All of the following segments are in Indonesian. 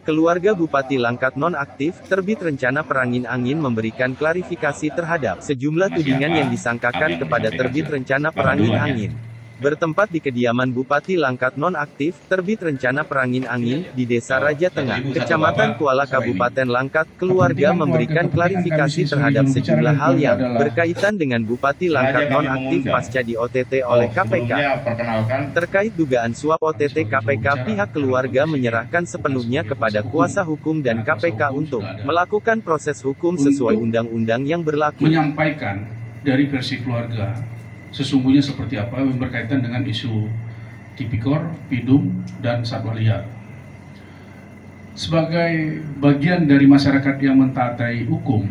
Keluarga Bupati Langkat nonaktif, terbit rencana perangin-angin memberikan klarifikasi terhadap sejumlah tudingan yang disangkakan kepada terbit rencana perangin-angin. Bertempat di kediaman Bupati Langkat nonaktif, terbit rencana perangin-angin, di Desa Raja Tengah, Kecamatan Kuala Kabupaten Langkat, keluarga memberikan klarifikasi terhadap sejumlah hal yang berkaitan dengan Bupati Langkat nonaktif pasca di OTT oleh KPK. Terkait dugaan suap OTT KPK, pihak keluarga menyerahkan sepenuhnya kepada kuasa hukum dan KPK untuk melakukan proses hukum sesuai undang-undang yang berlaku. Menyampaikan dari versi keluarga sesungguhnya seperti apa yang berkaitan dengan isu tipikor, pidum, dan satwa liar. Sebagai bagian dari masyarakat yang mentaati hukum,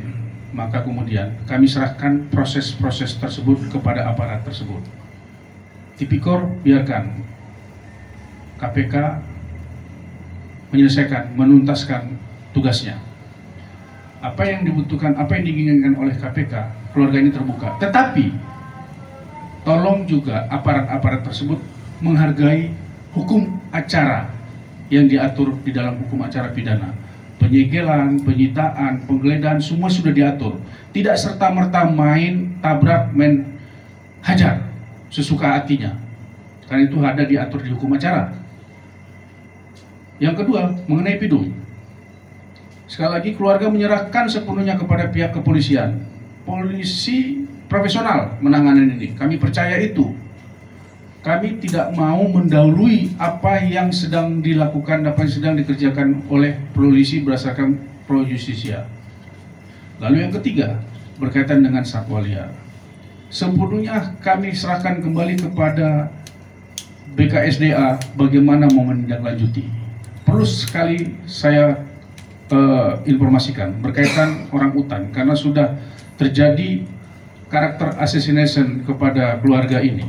maka kemudian kami serahkan proses-proses tersebut kepada aparat tersebut. Tipikor biarkan KPK menyelesaikan, menuntaskan tugasnya. Apa yang dibutuhkan, apa yang diinginkan oleh KPK, keluarga ini terbuka. Tetapi tolong juga aparat-aparat tersebut menghargai hukum acara yang diatur di dalam hukum acara pidana. Penyegelan, penyitaan, penggeledahan, semua sudah diatur. Tidak serta-merta main, tabrak, main hajar sesuka hatinya. Karena itu ada diatur di hukum acara. Yang kedua, mengenai pidum. Sekali lagi, keluarga menyerahkan sepenuhnya kepada pihak kepolisian. Polisi profesional menangani ini. Kami percaya itu. Kami tidak mau mendahului apa yang sedang dilakukan, apa yang sedang dikerjakan oleh polisi berdasarkan pro justisia. Lalu yang ketiga, berkaitan dengan satwa liar. Sepenuhnya kami serahkan kembali kepada BKSDA bagaimana mau menindaklanjuti. Perlu sekali saya informasikan berkaitan orang utan, karena sudah terjadi karakter assassination kepada keluarga ini.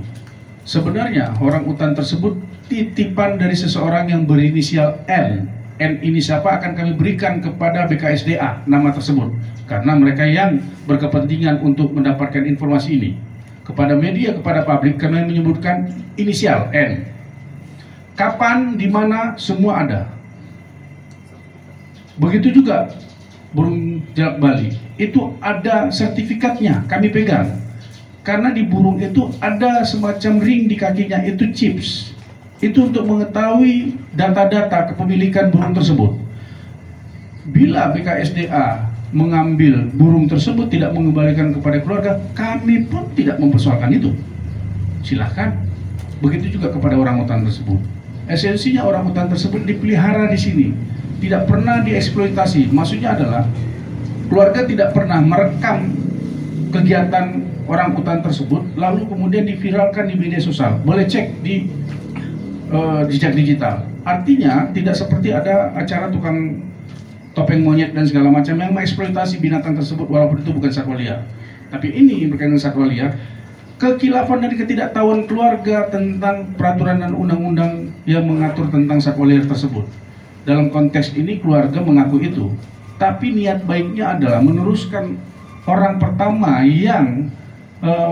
Sebenarnya orang utan tersebut titipan dari seseorang yang berinisial N. N ini siapa akan kami berikan kepada BKSDA nama tersebut, karena mereka yang berkepentingan untuk mendapatkan informasi ini. Kepada media, kepada publik, kami menyebutkan inisial N. Kapan, di mana, semua ada. Begitu juga burung jalak Bali, itu ada sertifikatnya, kami pegang. Karena di burung itu ada semacam ring di kakinya, itu chips. Itu untuk mengetahui data-data kepemilikan burung tersebut. Bila BKSDA mengambil burung tersebut, tidak mengembalikan kepada keluarga, kami pun tidak mempersoalkan itu. Silahkan. Begitu juga kepada orang utan tersebut. Esensinya orang utan tersebut dipelihara di sini, tidak pernah dieksploitasi. Maksudnya adalah keluarga tidak pernah merekam kegiatan orang utan tersebut lalu kemudian diviralkan di media sosial. Boleh cek di jejak digital. Artinya tidak seperti ada acara tukang topeng monyet dan segala macam yang mengeksploitasi binatang tersebut walaupun itu bukan satwa liar. Tapi ini berkaitan dengan satwa liar, kekilafan dan ketidaktahuan keluarga tentang peraturan dan undang-undang yang mengatur tentang satwa liar tersebut. Dalam konteks ini keluarga mengaku itu, tapi niat baiknya adalah meneruskan orang pertama yang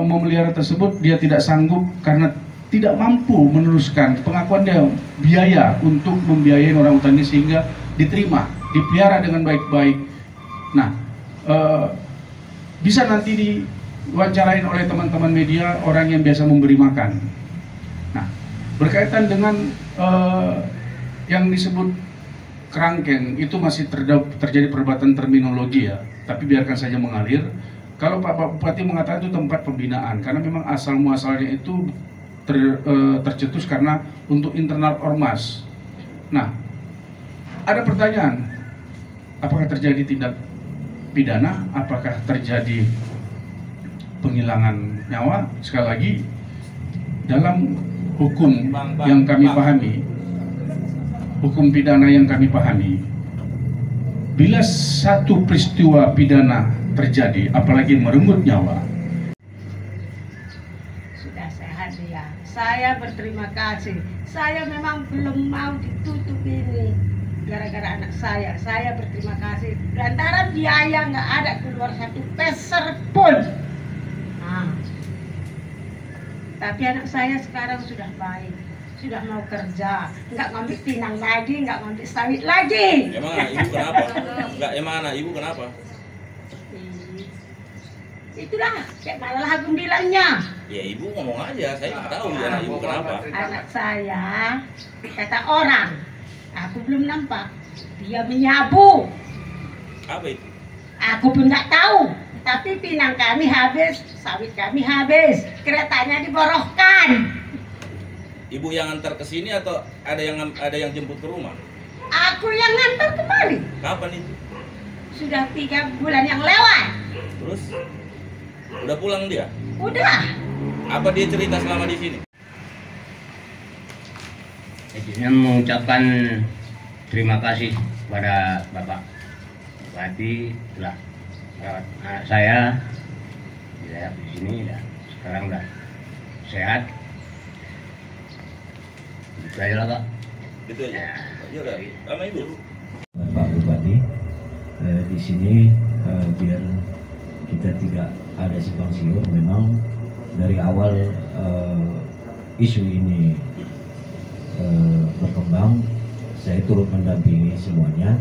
memelihara tersebut. Dia tidak sanggup karena tidak mampu meneruskan pengakuan dia, biaya untuk membiayai orang utan ini sehingga diterima, dipelihara dengan baik-baik. Nah, bisa nanti diwawancarain oleh teman-teman media orang yang biasa memberi makan. Nah, berkaitan dengan yang disebut kerangkeng, itu masih terjadi perdebatan terminologi ya, tapi biarkan saja mengalir. Kalau Pak Bupati mengatakan itu tempat pembinaan, karena memang asal muasalnya itu tercetus karena untuk internal ormas. Nah, ada pertanyaan, apakah terjadi tindak pidana, apakah terjadi penghilangan nyawa? Sekali lagi, dalam hukum yang kami pahami, hukum pidana yang kami pahami, bila satu peristiwa pidana terjadi, apalagi merenggut nyawa. Sudah sehat dia. Saya berterima kasih. Saya memang belum mau ditutup ini gara-gara anak saya. Saya berterima kasih. Lantaran biaya nggak ada keluar satu peser pun. Nah, tapi anak saya sekarang sudah baik, sudah mau kerja, nggak ngambil pinang lagi, nggak ngambil sawit lagi. Emang ibu kenapa? Enggak, emang anak ibu kenapa? Itulah, kayak malah aku bilangnya. Ya ibu ngomong aja, saya nggak tahu anak ibu kenapa. Anak saya, kata orang, aku belum nampak, dia menyabu. Apa itu? Aku pun nggak tahu, tapi pinang kami habis, sawit kami habis, keretanya diborohkan. Ibu yang antar ke sini atau ada yang jemput ke rumah? Aku yang ngantar kembali. Kapan itu? Sudah 3 bulan yang lewat. Terus udah pulang dia? Udah. Apa dia cerita selama di sini? Saya mengucapkan terima kasih kepada Bapak Bupati telah merawat anak saya di sini dan sekarang udah sehat. Saya lah Pak. Gitu aja. Ya udah. Sama ibu. Pak Bupati, di sini biar kita tidak ada simpang siur, memang dari awal isu ini berkembang, saya turut mendampingi semuanya.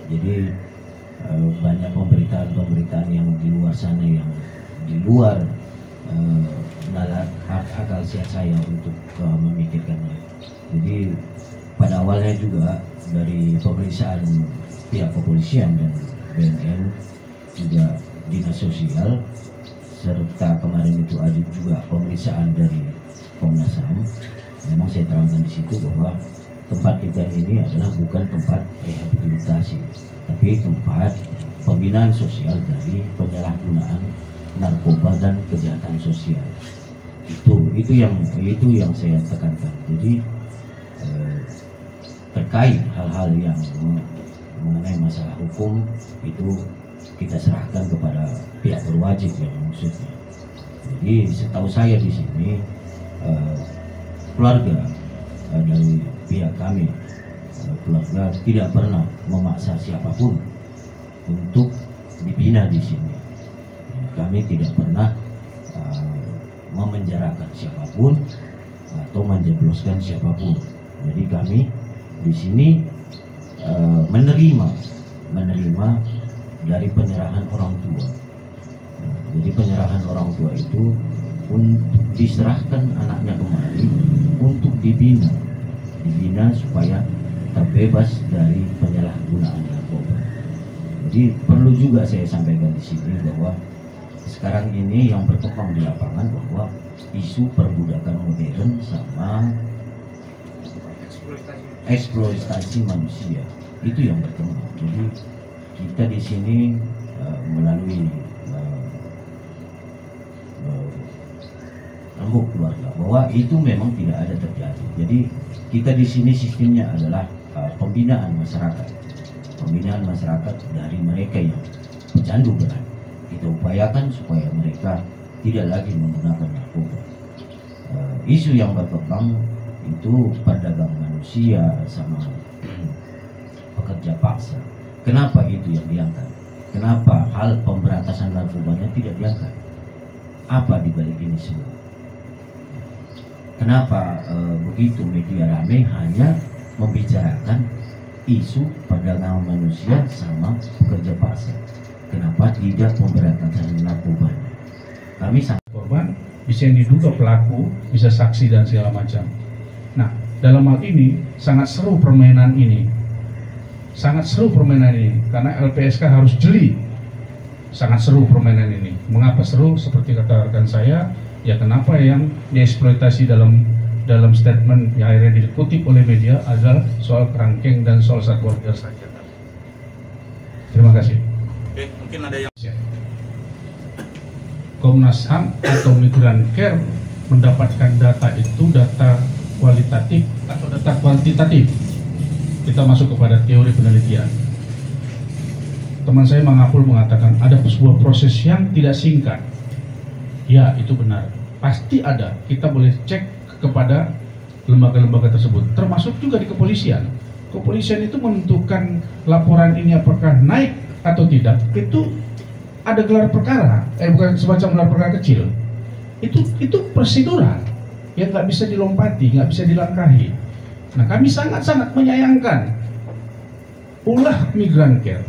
Jadi banyak pemberitaan yang di luar sana yang di luar nalar akal sehat saya untuk memikirkannya. Jadi pada awalnya juga dari pemeriksaan pihak kepolisian dan BNN juga dinas sosial, serta kemarin itu ada juga pemeriksaan dari Komnas HAM. Memang saya terangkan di situ bahwa tempat kita ini adalah bukan tempat rehabilitasi, tapi tempat pembinaan sosial dari penyalahgunaan narkoba dan kejahatan sosial. Itu yang saya tekankan. Jadi terkait hal-hal yang mengenai masalah hukum itu kita serahkan kepada pihak berwajib yang maksudnya. Jadi setahu saya di sini keluarga dari pihak kami, keluarga tidak pernah memaksa siapapun untuk dibina di sini. Kami tidak pernah memenjarakan siapapun atau menjebloskan siapapun. Jadi kami di sini menerima dari penyerahan orang tua. Jadi penyerahan orang tua itu diserahkan anaknya kembali untuk dibina supaya terbebas dari penyalahgunaan narkoba. Jadi perlu juga saya sampaikan di sini bahwa sekarang ini yang berkembang di lapangan bahwa isu perbudakan modern sama eksploitasi manusia itu yang berkembang. Jadi kita di sini melalui rembuk keluarga bahwa itu memang tidak ada terjadi. Jadi kita di sini sistemnya adalah pembinaan masyarakat dari mereka yang pecandu berat. Kita upayakan supaya mereka tidak lagi menggunakan narkoba. Isu yang berkembang itu perdagangan manusia sama pekerja paksa. Kenapa itu yang diangkat? Kenapa hal pemberantasan narkobanya tidak diangkat? Apa dibalik ini semua? Kenapa begitu media ramai hanya membicarakan isu perdagangan manusia sama pekerja paksa? Kenapa tidak pemberantasan narkobanya? Kami sangat korban, bisa yang diduga pelaku, bisa saksi dan segala macam. Nah, dalam hal ini sangat seru permainan ini. Karena LPSK harus jeli. Sangat seru permainan ini. Mengapa seru? Seperti kata rekan saya, ya kenapa yang dieksploitasi dalam statement yang akhirnya dikutip oleh media adalah soal kerangkeng dan soal satwa liar saja. Terima kasih. Oke, mungkin ada yang Komnas HAM atau Migrancare mendapatkan data itu data kualitatif atau data kuantitatif. Kita masuk kepada teori penelitian. Teman saya Mang Apul mengatakan ada sebuah proses yang tidak singkat. Ya, itu benar. Pasti ada. Kita boleh cek kepada lembaga-lembaga tersebut, termasuk juga di kepolisian. Kepolisian itu menentukan laporan ini apakah naik atau tidak. Itu ada gelar perkara, bukan semacam gelar perkara kecil. Itu prosedural. yang nggak bisa dilompati, nggak bisa dilangkahi. Nah, kami sangat-sangat menyayangkan ulah Migrancare,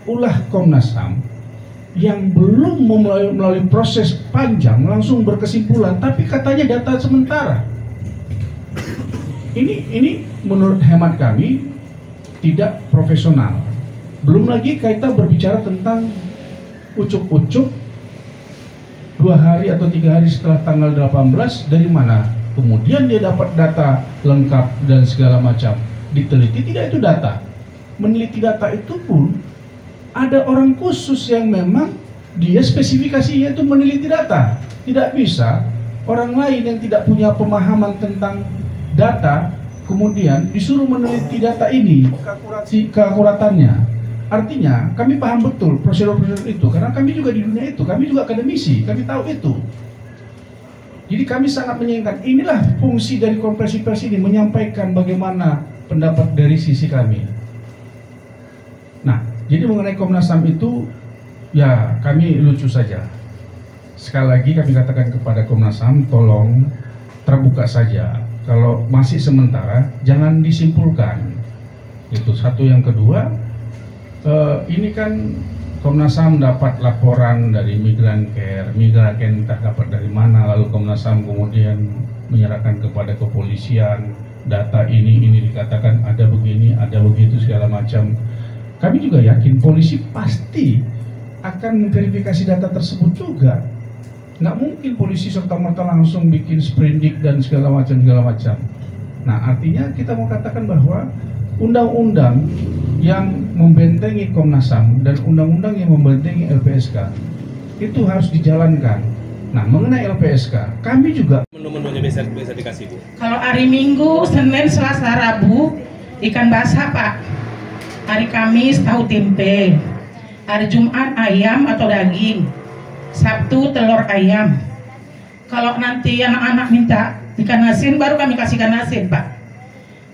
ulah Komnas HAM yang belum melalui proses panjang langsung berkesimpulan, tapi katanya data sementara. Ini menurut hemat kami tidak profesional. Belum lagi kita berbicara tentang ucuk-ucuk 2 hari atau 3 hari setelah tanggal 18, dari mana kemudian dia dapat data lengkap dan segala macam. Diteliti tidak itu data. Meneliti data itu pun ada orang khusus yang memang dia spesifikasinya itu meneliti data. Tidak bisa orang lain yang tidak punya pemahaman tentang data kemudian disuruh meneliti data ini, keakuratannya. Artinya kami paham betul prosedur-prosedur itu, karena kami juga di dunia itu, kami juga akademisi, kami tahu itu. Jadi kami sangat menyayangkan. Inilah fungsi dari konferensi pers ini, menyampaikan bagaimana pendapat dari sisi kami. Nah, jadi mengenai Komnas HAM itu, ya kami lucu saja. Sekali lagi kami katakan kepada Komnas HAM, tolong terbuka saja. Kalau masih sementara, jangan disimpulkan. Itu satu. Yang kedua, ini kan Komnas HAM dapat laporan dari Migrancare entah dapat dari mana, lalu Komnas HAM kemudian menyerahkan kepada kepolisian data ini dikatakan ada begini, ada begitu segala macam. Kami juga yakin polisi pasti akan memverifikasi data tersebut juga. Nggak mungkin polisi serta-merta langsung bikin sprindik dan segala macam. Nah, artinya kita mau katakan bahwa undang-undang yang membentengi Komnas HAM dan undang-undang yang membentengi LPSK itu harus dijalankan. Nah, mengenai LPSK, kami juga Menu-menunya bisa dikasih, Bu. Kalau hari Minggu, Senin, Selasa, Rabu ikan basah, Pak. Hari Kamis tahu tempe. Hari Jumat ayam atau daging. Sabtu telur ayam. Kalau nanti anak-anak minta ikan asin, baru kami kasih ikan asin, Pak.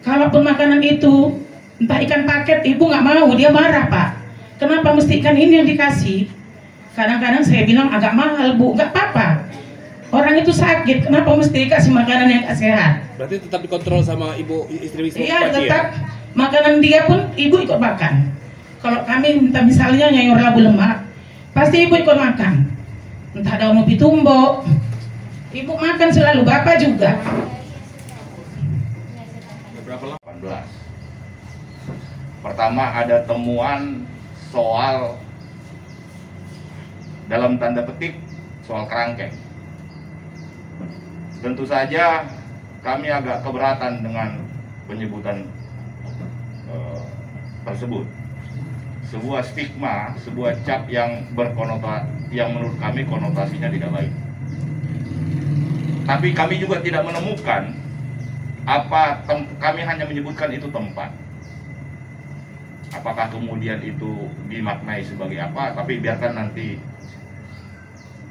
Kalaupun makanan itu entah ikan paket, ibu nggak mau, dia marah, Pak. Kenapa mesti ikan ini yang dikasih? Kadang-kadang saya bilang agak mahal, Bu. Nggak apa-apa. Orang itu sakit, kenapa mesti dikasih makanan yang nggak sehat? Berarti tetap dikontrol sama ibu istri Iya, tetap. Makanan dia pun ibu ikut makan. Kalau kami minta misalnya nyayur labu lemak, pasti ibu ikut makan. Entah daun ubi tumbuk, ibu makan selalu, bapak juga. Berapa lama? 18. Pertama ada temuan soal dalam tanda petik soal kerangkeng. Tentu saja kami agak keberatan dengan penyebutan tersebut. Sebuah stigma, sebuah cap yang berkonotasi, yang menurut kami konotasinya tidak baik. Tapi kami juga tidak menemukan kami hanya menyebutkan itu tempat. Apakah kemudian itu dimaknai sebagai apa? Tapi biarkan nanti.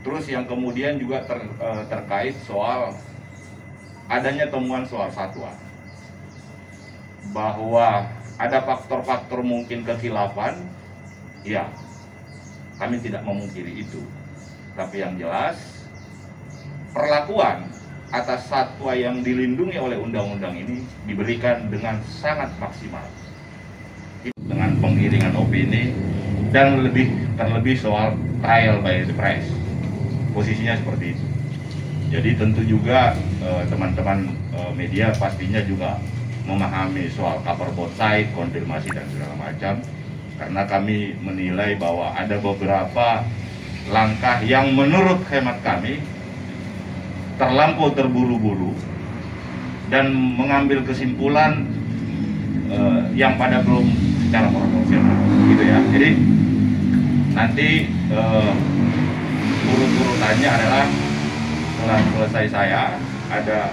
Terus yang kemudian juga terkait soal adanya temuan soal satwa, bahwa ada faktor-faktor mungkin kekhilafan, ya kami tidak memungkiri itu. Tapi yang jelas perlakuan atas satwa yang dilindungi oleh undang-undang ini diberikan dengan sangat maksimal, dengan pengiringan opini dan terlebih soal trial by the press. Posisinya seperti itu. Jadi tentu juga teman-teman media pastinya juga memahami soal cover both side, konfirmasi dan segala macam, karena kami menilai bahwa ada beberapa langkah yang menurut hemat kami terlampau terburu-buru dan mengambil kesimpulan yang pada belum secara proporsional, gitu ya. Jadi nanti urut-urutannya adalah setelah selesai saya ada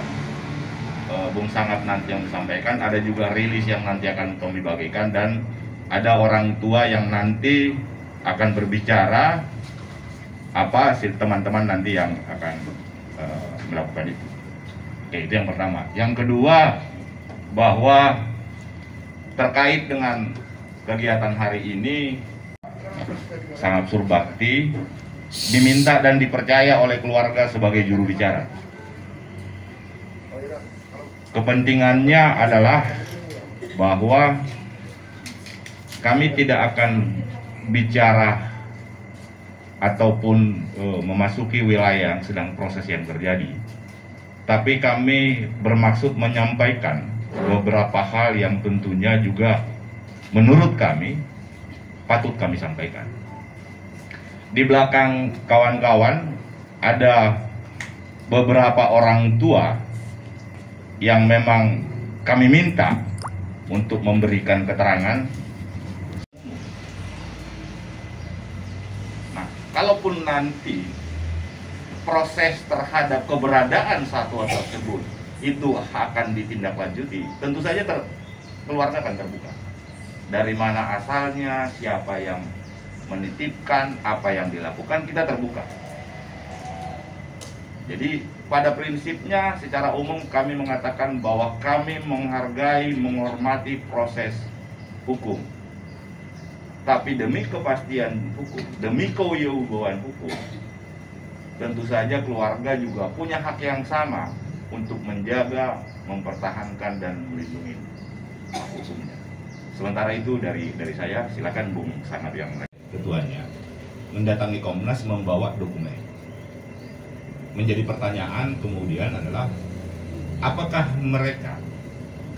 Bung Sangat nanti yang disampaikan, ada juga rilis yang nanti akan kami bagikan, dan ada orang tua yang nanti akan berbicara apa hasil teman-teman nanti yang akan melakukan itu. Oke, itu yang pertama. Yang kedua, bahwa terkait dengan kegiatan hari ini, Sangat Surbakti diminta dan dipercaya oleh keluarga sebagai juru bicara. Kepentingannya adalah bahwa kami tidak akan bicara ataupun memasuki wilayah yang sedang proses yang terjadi. Tapi kami bermaksud menyampaikan beberapa hal yang tentunya juga menurut kami patut kami sampaikan. Di belakang kawan-kawan ada beberapa orang tua yang memang kami minta untuk memberikan keterangan. Nah, kalaupun nanti proses terhadap keberadaan satwa tersebut itu akan ditindaklanjuti, tentu saja keluarga akan terbuka. Dari mana asalnya, siapa yang menitipkan, apa yang dilakukan, kita terbuka. Jadi pada prinsipnya secara umum kami mengatakan bahwa kami menghargai, menghormati proses hukum. Tapi demi kepastian hukum, demi kewibawahan hukum, tentu saja keluarga juga punya hak yang sama untuk menjaga, mempertahankan dan melindungi hak hukumnya. Sementara itu dari saya, silakan Bung Sangat yang ketuanya mendatangi Komnas membawa dokumen. Menjadi pertanyaan kemudian adalah apakah mereka,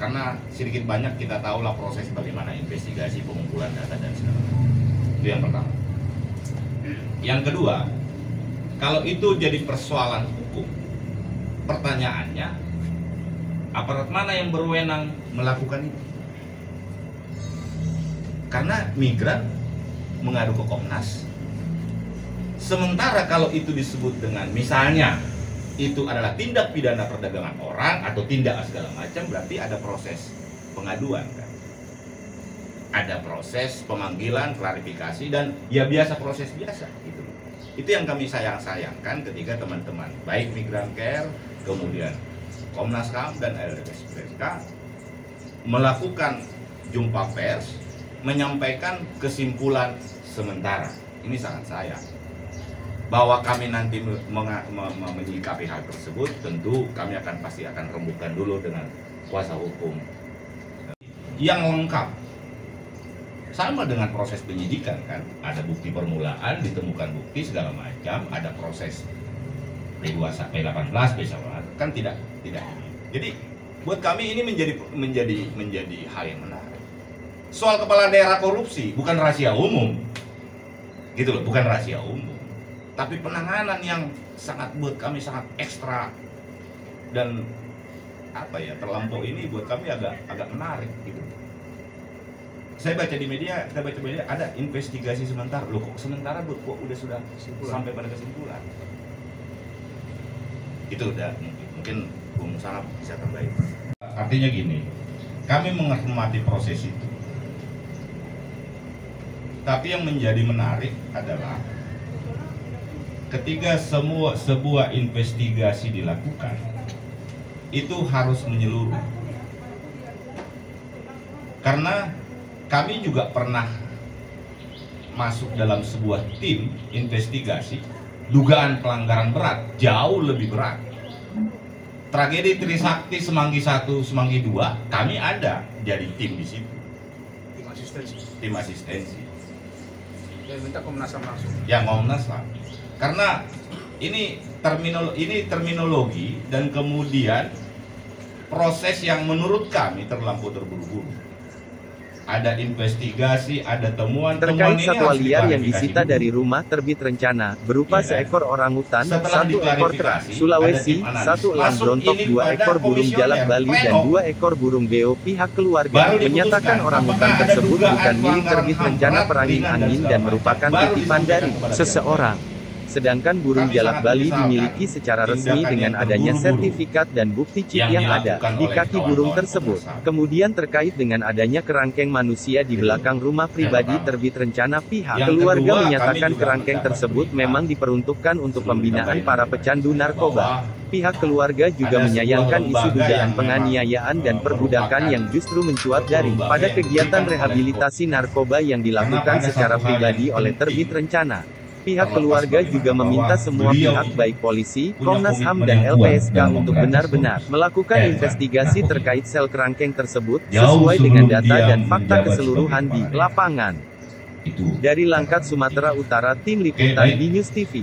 karena sedikit banyak kita tahulah proses bagaimana investigasi, pengumpulan data dan segala macam. Itu yang pertama. Yang kedua, kalau itu jadi persoalan hukum, pertanyaannya aparat mana yang berwenang melakukan itu? Karena migran mengadu ke Komnas. Sementara kalau itu disebut dengan misalnya itu adalah tindak pidana perdagangan orang atau tindak segala macam, berarti ada proses pengaduan kan. Ada proses pemanggilan, klarifikasi, dan ya biasa, proses biasa gitu. Itu yang kami sayangkan ketika teman-teman baik Migran Care, kemudian Komnas HAM dan LPSK melakukan jumpa pers menyampaikan kesimpulan sementara. Ini sangat sayang. Bahwa kami nanti menyikapi hal tersebut, tentu kami pasti akan rembukan dulu dengan kuasa hukum yang lengkap. Sama dengan proses penyidikan kan, ada bukti permulaan, ditemukan bukti segala macam, ada proses P18, P19, kan tidak. Jadi buat kami ini menjadi hal yang menarik. Soal kepala daerah korupsi bukan rahasia umum, gitu loh, bukan rahasia umum. Tapi penanganan yang sangat buat kami sangat ekstra dan terlampau ini buat kami agak menarik gitu. Saya baca di media, ada investigasi sementara. Loh kok sementara kok udah sudah sampai pada kesimpulan? Itu udah mungkin Bung Sangat bisa terbaik. Artinya gini, kami menghormati proses itu. Tapi yang menjadi menarik adalah ketika sebuah investigasi dilakukan, itu harus menyeluruh. Karena kami juga pernah masuk dalam sebuah tim investigasi dugaan pelanggaran berat, jauh lebih berat. Tragedi Trisakti Semanggi 1, Semanggi 2, kami ada jadi tim di situ. Tim asistensi. Yang minta Komnas HAM langsung. Ya, Komnas HAM. Karena ini terminologi dan kemudian proses yang menurut kami terlampau terburu-buru. Ada investigasi, ada temuan terkait satwa liar yang disita dari rumah terbit rencana berupa seekor orangutan, 1 ekor kera Sulawesi, 1 elang brontok, 2 ekor burung jalak Bali dan 2 ekor burung beo. Pihak keluarga menyatakan orangutan tersebut bukan milik terbit rencana Perangin Angin dan merupakan titipan dari seseorang. Sedangkan burung jalak Bali dimiliki secara resmi dengan adanya sertifikat dan bukti chip yang ada di kaki burung tersebut. Kemudian terkait dengan adanya kerangkeng manusia di belakang rumah pribadi terbit rencana, pihak keluarga menyatakan kerangkeng tersebut memang diperuntukkan untuk pembinaan para pecandu narkoba. Pihak keluarga juga menyayangkan isu dugaan penganiayaan dan perbudakan yang justru mencuat pada kegiatan rehabilitasi narkoba yang dilakukan secara pribadi oleh terbit rencana. Pihak keluarga juga meminta semua pihak baik polisi, Komnas HAM dan LPSK untuk benar-benar melakukan investigasi terkait sel kerangkeng tersebut, sesuai dengan data dan fakta keseluruhan di lapangan. Dari Langkat, Sumatera Utara, Tim Liputan B-News TV.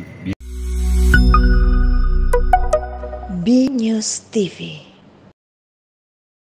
B-News TV.